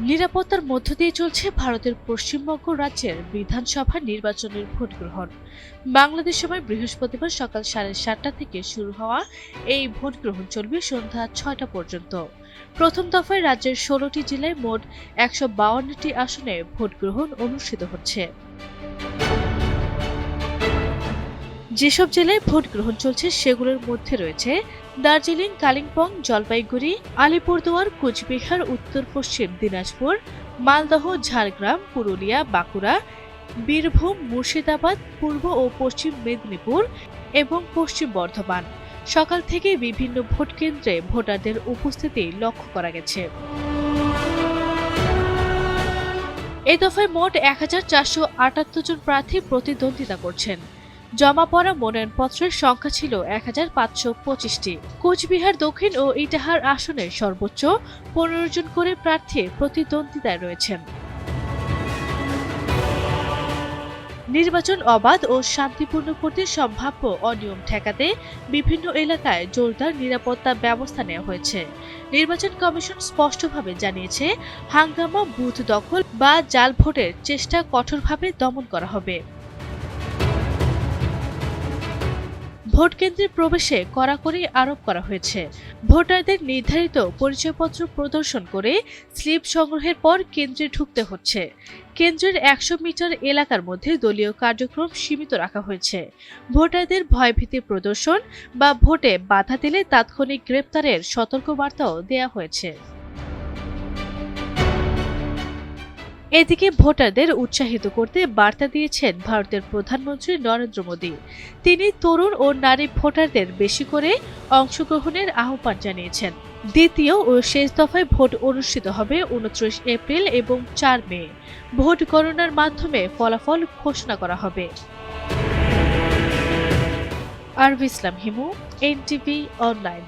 নিরাপত্তার মধ্য দিয়ে চলছে ভারতের পশ্চিমবঙ্গ রাজ্যের বিধানসভা নির্বাচনের ভোট গ্রহণ। বাংলাদেশ সময় বৃহস্পতিবার সকাল 7:30টা থেকে শুরু হওয়া এই ভোট গ্রহণ চলবে সন্ধ্যা 6টা পর্যন্ত। প্রথম দফায় রাজ্যের 16টি জেলায় মোট 152টি আসনে ভোট গ্রহণ অনুষ্ঠিত হচ্ছে। যেসব জেলায় ভোট গ্রহণ চলছে সেগুলোর মধ্যে রয়েছে দার্জিলিং, কালিম্পং, জলপাইগুড়ি, আলিপুরদুয়ার, কোচবিহার, উত্তর পশ্চিম দিনাজপুর, মালদহ, ঝাড়গ্রাম, পুরুলিয়া, বাঁকুড়া, বীরভূম, মুর্শিদাবাদ, পূর্ব ও পশ্চিম মেদিনীপুর এবং পশ্চিম বর্ধমান। সকাল থেকে বিভিন্ন ভোট কেন্দ্রে ভোটারদের উপস্থিতি লক্ষ্য করা গেছে। এই দফায় মোট 1478 জন প্রার্থী প্রতিদ্বন্দ্বিতা করছেন। জমা পড়া মনোনয়নপত্রের সংখ্যা ছিল 1525টি। কোচবিহার দক্ষিণ ও ইটাহার আসনের সর্বোচ্চ 15 জন করে প্রার্থী প্রতিদ্বন্দ্বিতায় রয়েছেন। নির্বাচন অবাধ ও শান্তিপূর্ণ করতে সম্ভাব্য অনিয়ম ঠেকাতে বিভিন্ন এলাকায় জোরদার নিরাপত্তা ব্যবস্থা নেওয়া হয়েছে। নির্বাচন কমিশন স্পষ্টভাবে জানিয়েছে, হাঙ্গামা, বুথ দখল বা জাল ভোটের চেষ্টা কঠোরভাবে দমন করা হবে। ভোট কেন্দ্রে প্রবেশে কড়াকড়ি আরোপ করা হয়েছে। ভোটারদের নির্ধারিত পরিচয়পত্র প্রদর্শন করে স্লিপ সংগ্রহের পর কেন্দ্রে ঢুকতে হচ্ছে। কেন্দ্রের 100 মিটার এলাকার মধ্যে দলীয় কার্যক্রম সীমিত রাখা হয়েছে। ভোটারদের ভয়ভীতি প্রদর্শন বা ভোটে বাধা দিলে তাৎক্ষণিক গ্রেপ্তারের সতর্কবার্তাও দেওয়া হয়েছে। এদিকে ভোটারদের উৎসাহিত করতে বার্তা দিয়েছেন ভারতের প্রধানমন্ত্রী নরেন্দ্র মোদী। তিনি তরুণ ও নারী ভোটারদের বেশি করে অংশগ্রহণের আহ্বান জানিয়েছেন। দ্বিতীয় ও শেষ দফায় ভোট অনুষ্ঠিত হবে 29 এপ্রিল এবং 4 মে। ভোট গণনার মাধ্যমে ফলাফল ঘোষণা করা হবে। আরবি ইসলাম হিমু, এনটিভি অনলাইন।